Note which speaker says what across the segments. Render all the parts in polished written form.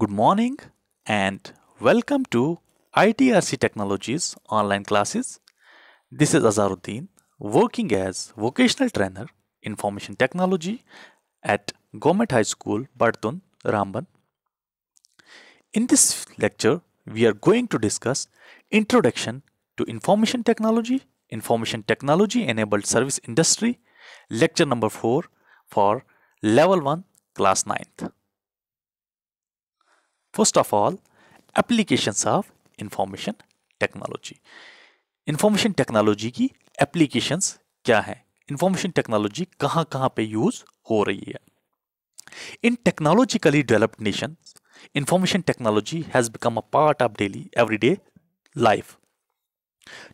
Speaker 1: Good morning and welcome to ITRC Technologies online classes. This is Azaruddin working as vocational trainer information technology at Government High School, Bartun, Ramban. In this lecture, we are going to discuss Introduction to Information Technology Enabled Service Industry, lecture number 4 for level 1 class 9th. First of all, applications of information technology. Information technology की applications क्या है, information technology कहाँ कहाँ पे use हो रही है. In technologically developed nations, information technology has become a part of daily everyday life.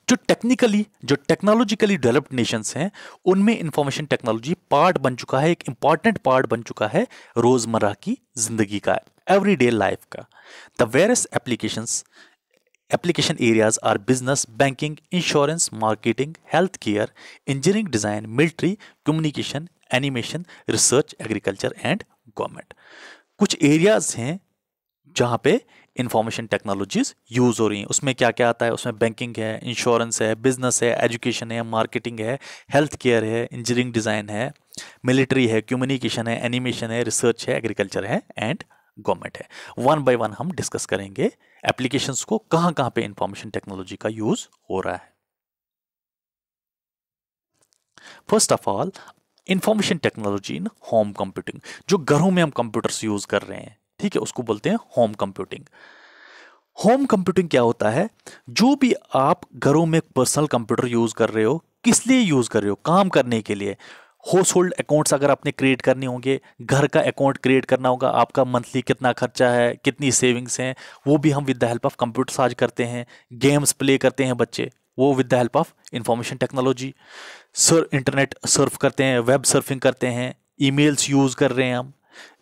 Speaker 1: जो टेक्नोलॉजिकली डेवलप्ड नेशंस हैं उनमें इंफॉर्मेशन टेक्नोलॉजी पार्ट बन चुका है, एक इंपॉर्टेंट पार्ट बन चुका है रोजमर्रा की जिंदगी का, एवरीडे लाइफ का. The various application areas are business, banking, insurance, marketing, healthcare, engineering design, military, communication, animation, research, agriculture and government. कुछ एरियाज हैं जहां पे इंफॉर्मेशन टेक्नोलॉजीज यूज हो रही हैं. उसमें क्या क्या आता है? उसमें बैंकिंग है, इंश्योरेंस है, बिजनेस है, एजुकेशन है, मार्केटिंग है, हेल्थ केयर है, इंजीनियरिंग डिजाइन है, मिलिट्री है, कम्युनिकेशन है, एनिमेशन है, रिसर्च है, एग्रीकल्चर है एंड गवर्नमेंट है. वन बाय वन हम डिस्कस करेंगे एप्लीकेशंस को, कहां कहां पे इंफॉर्मेशन टेक्नोलॉजी का यूज हो रहा है. First of all, information technology in home computing. जो घरों में हम कंप्यूटर्स यूज कर रहे हैं, ठीक है, उसको बोलते हैं होम कंप्यूटिंग. होम कंप्यूटिंग क्या होता है? जो भी आप घरों में पर्सनल कंप्यूटर यूज कर रहे हो, किस लिए यूज कर रहे हो? काम करने के लिए. हाउस होल्ड अकाउंट्स अगर आपने क्रिएट करने होंगे, घर का अकाउंट क्रिएट करना होगा, आपका मंथली कितना खर्चा है, कितनी सेविंग्स हैं, वो भी हम with the help of computers आज करते हैं. गेम्स प्ले करते हैं बच्चे, वो with the help of information technology. Internet Surf करते हैं, वेब सर्फिंग करते हैं, ईमेल्स यूज कर रहे हैं, हम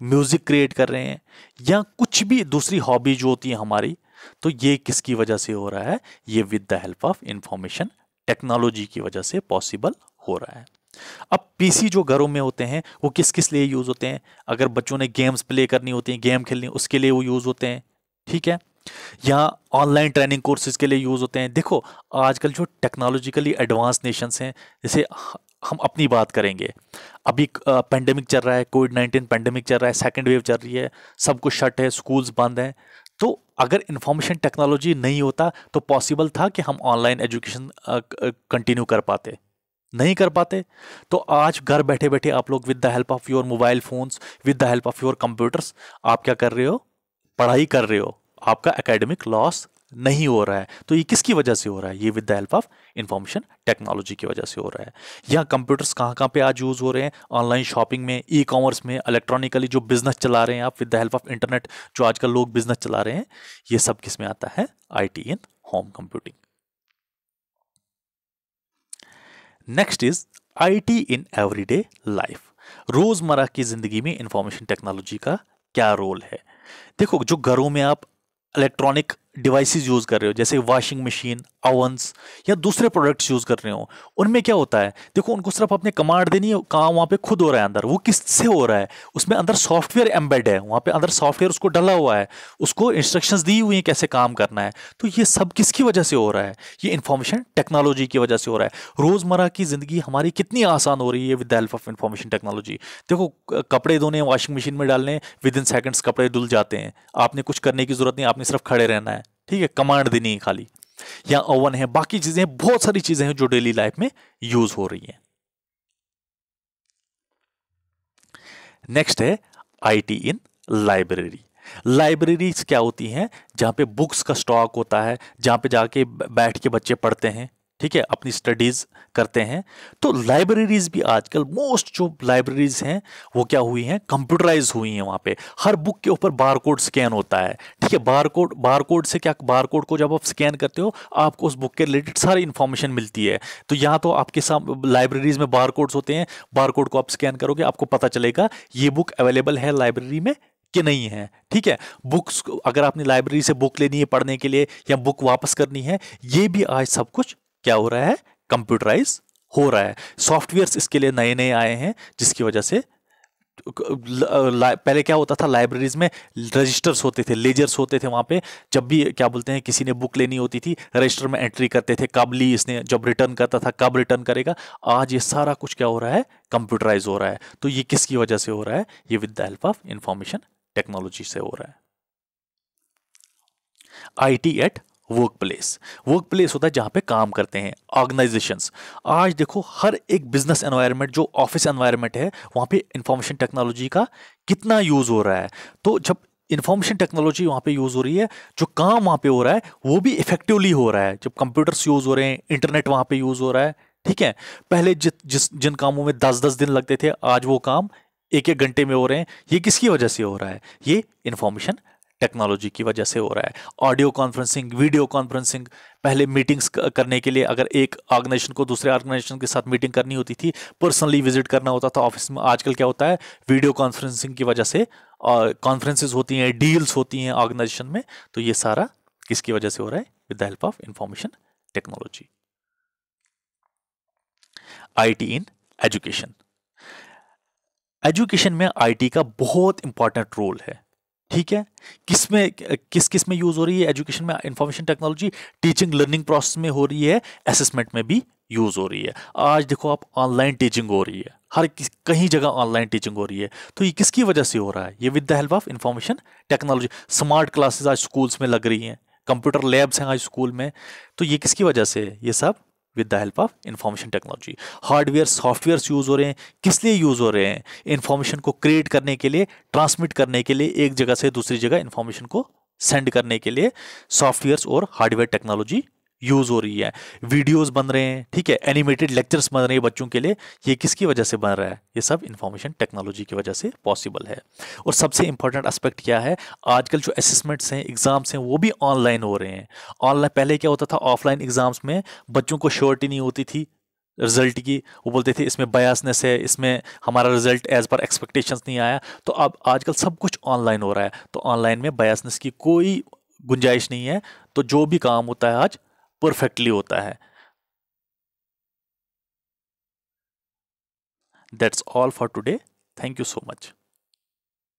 Speaker 1: म्यूजिक क्रिएट कर रहे हैं, या कुछ भी दूसरी हॉबी जो होती है हमारी, तो ये किसकी वजह से हो रहा है? ये with the help of information technology की वजह से पॉसिबल हो रहा है. अब पीसी जो घरों में होते हैं वो किस किस लिए यूज होते हैं? अगर बच्चों ने गेम्स प्ले करनी होती हैं, गेम खेलनी, उसके लिए वो यूज होते हैं, ठीक है, या ऑनलाइन ट्रेनिंग कोर्सेज के लिए यूज होते हैं. देखो आजकल जो टेक्नोलॉजिकली एडवांस नेशंस हैं, जैसे हम अपनी बात करेंगे, अभी पेंडेमिक चल रहा है, कोविड-19 पेंडेमिक चल रहा है, सेकेंड वेव चल रही है, सब कुछ शट है, स्कूल्स बंद हैं. तो अगर इंफॉर्मेशन टेक्नोलॉजी नहीं होता तो पॉसिबल था कि हम ऑनलाइन एजुकेशन कंटिन्यू कर पाते? नहीं कर पाते. तो आज घर बैठे बैठे आप लोग with the help of your mobile phones, with the help of your computers, आप क्या कर रहे हो? पढ़ाई कर रहे हो. आपका एकेडमिक लॉस नहीं हो रहा है. तो ये किसकी वजह से हो रहा है? ये with the help of information technology की वजह से हो रहा है. यहाँ कंप्यूटर्स कहाँ कहाँ पे आज यूज हो रहे हैं? ऑनलाइन शॉपिंग में, ई कॉमर्स में, इलेक्ट्रॉनिकली जो बिजनेस चला रहे हैं आप with the help of internet, जो आजकल लोग बिजनेस चला रहे हैं, ये सब किस में आता है? IT in home computing. Next is IT in everyday life. रोजमर्रा की जिंदगी में इंफॉर्मेशन टेक्नोलॉजी का क्या रोल है? देखो, जो घरों में आप इलेक्ट्रॉनिक डिवाइसेस यूज कर रहे हो, जैसे वॉशिंग मशीन, ओवंस या दूसरे प्रोडक्ट्स यूज कर रहे हो, उनमें क्या होता है? देखो, उनको सिर्फ अपने कमांड देनी है, काम वहां पे खुद हो रहा है. अंदर वो किससे हो रहा है? उसमें अंदर सॉफ्टवेयर एम्बेड है, वहां पे अंदर सॉफ्टवेयर उसको डला हुआ है, उसको इंस्ट्रक्शंस दी हुई हैं कैसे काम करना है. तो ये सब किसकी वजह से हो रहा है? ये इंफॉर्मेशन टेक्नोलॉजी की वजह से हो रहा है. रोजमर्रा की जिंदगी हमारी कितनी आसान हो रही है with the help of information technology. देखो, कपड़े धोने वॉशिंग मशीन में डालने, विद इन सेकंड्स कपड़े धुल जाते हैं. आपने कुछ करने की जरूरत नहीं, आपने सिर्फ खड़े रहना है, ठीक है, कमांड देनी है खाली. या ओवन है, बाकी चीजें, बहुत सारी चीजें हैं जो डेली लाइफ में यूज हो रही हैं. नेक्स्ट है IT इन लाइब्रेरी. लाइब्रेरीज क्या होती हैं? जहां पे बुक्स का स्टॉक होता है, जहां पे जाके बैठ के बच्चे पढ़ते हैं, ठीक है, अपनी स्टडीज करते हैं. तो लाइब्रेरीज भी आजकल, मोस्ट जो लाइब्रेरीज हैं वो क्या हुई हैं? कंप्यूटराइज हुई हैं. वहां पे हर बुक के ऊपर बारकोड स्कैन होता है, ठीक है. बारकोड से क्या, बारकोड को जब आप स्कैन करते हो, आपको उस बुक के रिलेटेड सारी इंफॉर्मेशन मिलती है. तो यहाँ तो आपके सामने लाइब्रेरीज में बारकोड्स होते हैं, बारकोड को आप स्कैन करोगे, आपको पता चलेगा ये बुक अवेलेबल है लाइब्रेरी में कि नहीं है, ठीक है. बुक्स, अगर आपने लाइब्रेरी से बुक लेनी है पढ़ने के लिए, या बुक वापस करनी है, ये भी आज सब कुछ क्या हो रहा है? कंप्यूटराइज हो रहा है. सॉफ्टवेयर्स इसके लिए नए नए आए हैं, जिसकी वजह से पहले क्या होता था, लाइब्रेरीज में रजिस्टर्स होते थे, लेजर्स होते थे वहां पे। जब भी क्या बोलते हैं किसी ने बुक लेनी होती थी, रजिस्टर में एंट्री करते थे, कब ली इसने, जब रिटर्न करता था कब रिटर्न करेगा। आज ये सारा कुछ क्या हो रहा है, कंप्यूटराइज हो रहा है। तो ये किसकी वजह से हो रहा है, ये with the help of information technology से हो रहा है। IT at work place, work place होता है जहां पे काम करते हैं ऑर्गेनाइजेशंस। आज देखो हर एक बिजनेस एनवायरनमेंट, जो ऑफिस एनवायरनमेंट है, वहां पे इंफॉर्मेशन टेक्नोलॉजी का कितना यूज हो रहा है। तो जब इंफॉर्मेशन टेक्नोलॉजी वहां पे यूज हो रही है, जो काम वहां पे हो रहा है वो भी इफेक्टिवली हो रहा है। जब कंप्यूटर्स यूज हो रहे हैं, इंटरनेट वहां पे यूज हो रहा है, ठीक है। पहले जिन कामों में 10-10 दिन लगते थे, आज वो काम 1-1 घंटे में हो रहे हैं। ये किसकी वजह से हो रहा है, ये इंफॉर्मेशन टेक्नोलॉजी की वजह से हो रहा है। ऑडियो कॉन्फ्रेंसिंग, वीडियो कॉन्फ्रेंसिंग, पहले मीटिंग्स करने के लिए अगर एक ऑर्गेनाइजेशन को दूसरे ऑर्गेनाइजेशन के साथ मीटिंग करनी होती थी, पर्सनली विजिट करना होता था ऑफिस में। आजकल क्या होता है, वीडियो कॉन्फ्रेंसिंग की वजह से कॉन्फ्रेंसेस होती हैं, डील्स होती हैं ऑर्गेनाइजेशन में। तो ये सारा किसकी वजह से हो रहा है, with the help of information technology. IT in education, education में आईटी का बहुत इंपॉर्टेंट रोल है, ठीक है। किस किस में यूज हो रही है एजुकेशन में information technology, teaching learning process में हो रही है, असेसमेंट में भी यूज हो रही है। आज देखो आप, ऑनलाइन टीचिंग हो रही है, कहीं जगह ऑनलाइन टीचिंग हो रही है। तो ये किसकी वजह से हो रहा है, ये with the help of information technology. Smart classes आज स्कूल्स में लग रही हैं, कंप्यूटर लैब्स हैं आज स्कूल में। तो ये किसकी वजह से है, ये सब with the help of information technology. Hardware software use हो रहे हैं, किस लिए यूज हो रहे हैं, इंफॉर्मेशन को क्रिएट करने के लिए, ट्रांसमिट करने के लिए, एक जगह से दूसरी जगह इंफॉर्मेशन को सेंड करने के लिए सॉफ्टवेयर्स और हार्डवेयर टेक्नोलॉजी यूज हो रही है। वीडियोस बन रहे हैं, ठीक है, एनिमेटेड लेक्चर्स बन रहे हैं बच्चों के लिए। ये किसकी वजह से बन रहा है, ये सब इंफॉर्मेशन टेक्नोलॉजी की वजह से पॉसिबल है। और सबसे इंपॉर्टेंट एस्पेक्ट क्या है, आजकल जो असेसमेंट्स हैं, एग्जाम्स हैं, वो भी ऑनलाइन हो रहे हैं। ऑनलाइन, पहले क्या होता था, ऑफलाइन एग्जाम्स में बच्चों को श्योरिटी नहीं होती थी रिजल्ट की। वो बोलते थे इसमें बायसनेस है, इसमें हमारा रिजल्ट एज पर एक्सपेक्टेशंस नहीं आया। तो अब आजकल सब कुछ ऑनलाइन हो रहा है, तो ऑनलाइन में बायसनेस की कोई गुंजाइश नहीं है। तो जो भी काम होता है आज परफेक्टली होता है। That's all for today, thank you so much.